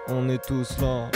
On est tous là.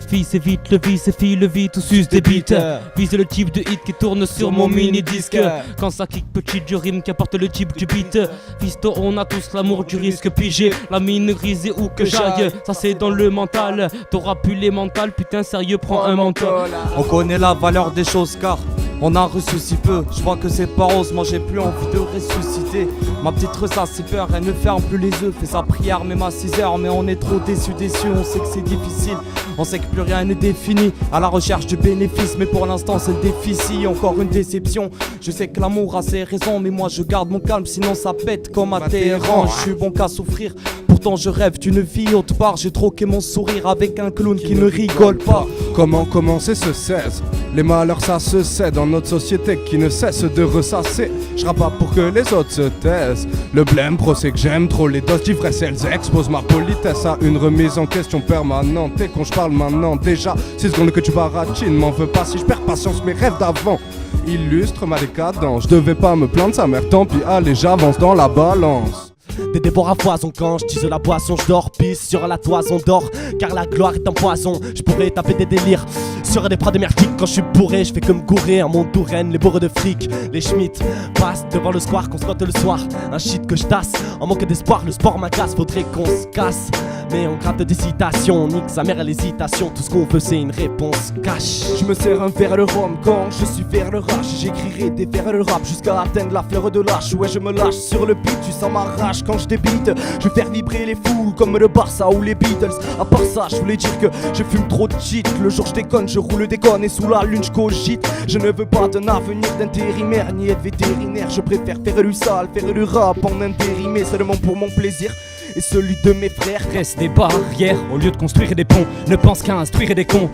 Fils et vite, le vice et file vite, tout suce des beats. Vise le type de hit qui tourne sur mon mini-disque. Quand ça kick petit, je rime, qu'importe le type du beat. Fisto, on a tous l'amour du risque pigé. La mine grisée où que j'aille, ça c'est dans le mental. T'auras pu les mentales, putain sérieux, prends un mental. On connaît la valeur des choses car on a reçu si peu. Je vois que c'est pas rose, moi j'ai plus envie de ressusciter. Ma petite ressasse si peur, elle ne ferme plus les œufs. Fait sa prière même à 6h, mais on est trop déçus. On sait que c'est difficile, on sait que plus rien n'est défini. À la recherche du bénéfice, mais pour l'instant c'est le déficit. Encore une déception, je sais que l'amour a ses raisons, mais moi je garde mon calme, sinon ça pète comme à Téhéran. Je suis bon qu'à souffrir, pourtant je rêve d'une vie autre part. J'ai troqué mon sourire avec un clown qui ne rigole pas. Comment commencer ce 16? Les malheurs ça se sait dans notre société qui ne cesse de ressasser. Je rappe pas pour que les autres se taisent. Le blême pro c'est que j'aime trop les doses d'ivresse. Elles exposent ma politesse à une remise en question permanente. Et quand je parle maintenant déjà 6 secondes que tu baratines, m'en veux pas si je perds patience. Mes rêves d'avant illustrent ma décadence. Je devais pas me plaindre sa mère, tant pis, allez j'avance dans la balance. Des débords à foison quand je tise la boisson, je dors pisse sur la toison d'or, car la gloire est un poison. Je pourrais taper des délires sur des prades merdiques. Quand je suis bourré, je fais comme gourer un monde d'Ouren. Les bourreux de fric, les Schmitt passent devant le square qu'on squatte le soir. Un shit que je tasse, en manque d'espoir, le sport m'agace. Faudrait qu'on se casse, mais on gratte des citations. On nique sa mère à l'hésitation, tout ce qu'on veut c'est une réponse cash. Je me sers un verre de rhum quand je suis vers le rush. J'écrirai des vers de rap jusqu'à atteindre la fleur de lâche. Ouais je me lâche sur le beat, tu sens ma rage quand je débite. Je vais faire vibrer les fous comme le Barça ou les Beatles. À part ça je voulais dire que je fume trop de shit. Le jour je déconne, je roule des connes et sous la lune je cogite. Je ne veux pas d'un avenir d'intérimaire ni être vétérinaire. Je préfère faire du sale, faire du rap en intérimé, seulement pour mon plaisir et celui de mes frères. Reste des barrières au lieu de construire des ponts. Ne pense qu'à instruire des cons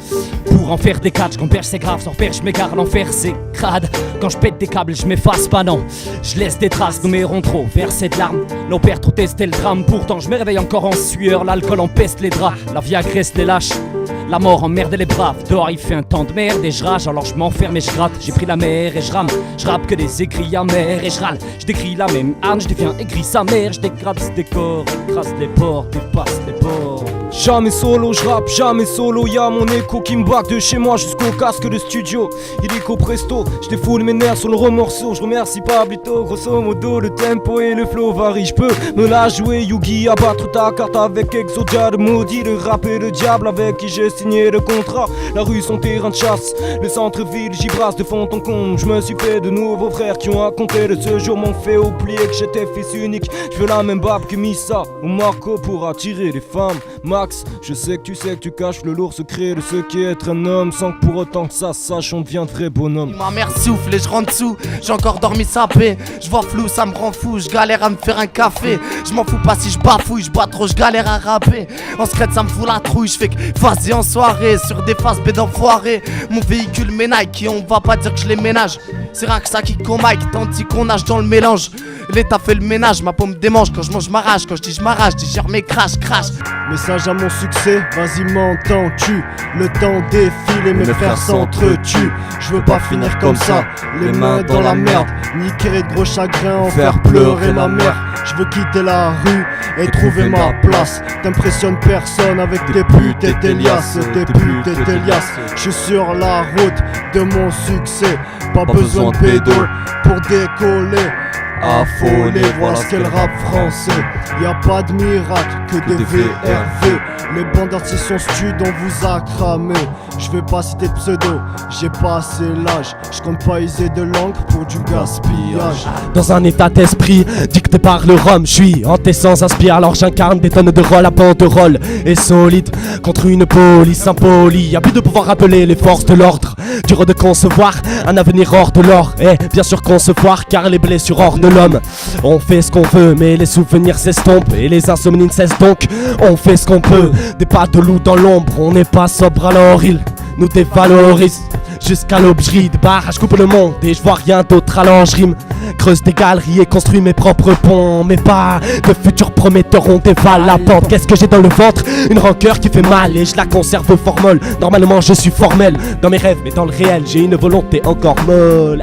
pour en faire des catchs. Quand perche c'est grave, sans perche je m'égare. L'enfer c'est crade. Quand je pète des câbles je m'efface pas non. Je laisse des traces, nous m'aurons trop versé de larmes. Nos pères trop testé le drame. Pourtant je me réveille encore en sueur. L'alcool empeste les draps, la vie agresse les lâches. La mort emmerde les braves. Dehors il fait un temps de merde et je rage. Alors je m'enferme et je gratte. J'ai pris la mer et je rame. Je rappe que des écrits amers et je râle. Je décris la même âne, je deviens aigri sa mère. Je dégrade ce décor, écrase les ports, dépasse les bords. Jamais solo, je rappe jamais solo. Y'a mon écho qui me back de chez moi jusqu'au casque de studio. Illico presto, je défoule mes nerfs sur le remorceau. Je remercie Pablito, grosso modo le tempo et le flow varie. Je peux me la jouer Yugi, abattre ta carte avec Exodia. De maudit, le rap et le diable avec qui j'ai signé le contrat. La rue son terrain de chasse, le centre-ville j'y brasse de fond en comble. Je me suis fait de nouveaux frères qui ont raconté de ce jour m'ont fait oublier que j'étais fils unique. Je veux la même barbe que Missa ou Marco pour attirer les femmes. Max, je sais que tu caches le lourd secret de ce qu'est être un homme. Sans que pour autant que ça sache on devient de vrais bonhommes. Ma mère souffle et je rentre dessous, j'ai encore dormi sapé. Je vois flou, ça me rend fou, je galère à me faire un café. Je m'en fous pas si je bafouille, je bois trop, je galère à rapper. En secret ça me fout la trouille, je fais que vas-y en soirée. Sur des faces B d'enfoirés, mon véhicule ménaille qui on va pas dire que je les ménage. C'est rien que ça qui comaille, tandis qu'on nage dans le mélange. L'état fait le ménage, ma paume démange. Quand je mange ma rage, quand je dis je m'arrache, digère mes crash, crash. Message à mon succès, vas-y m'entends-tu? Le temps défile et mes frères s'entretuent. Je veux pas finir comme ça, les mains dans la merde. Niquer de gros chagrins, en faire pleurer ma mère. Je veux quitter la rue et trouver ma place. T'impressionnes personne avec tes putes et tes liasses. Tes putes et tes liasses. Je suis sur la route de mon succès. Pas besoin de pédo pour décoller. Affolé, voilà ce qu'est le rap français. Y'a pas de miracle que des VRV. Les bandes d'artistes sont studes, on vous a cramé. Je vais pas citer de pseudo, j'ai passé l'âge. Je compte pas user de l'encre pour du gaspillage. Dans un état d'esprit dicté par le rhum, je suis hanté sans inspire. Alors j'incarne des tonnes de rôles à banderole et solide contre une police impolie. Y'a plus de pouvoir rappeler les forces de l'ordre. Dur de concevoir un avenir hors de l'or. Et bien sûr concevoir car les blessures hors de l'homme. On fait ce qu'on veut mais les souvenirs s'estompent et les insomnies ne cessent donc. On fait ce qu'on peut, des pas de loup dans l'ombre. On n'est pas sobre alors ils nous dévalorisent. jusqu'à l'aube, je ris de barre, je coupe le monde et je vois rien d'autre, alors je rime. Creuse des galeries et construis mes propres ponts. Mais pas de futurs prometteurs, on dévale la pente. Qu'est-ce que j'ai dans le ventre? Une rancœur qui fait mal et je la conserve au formol. Normalement je suis formel dans mes rêves, mais dans le réel j'ai une volonté encore molle.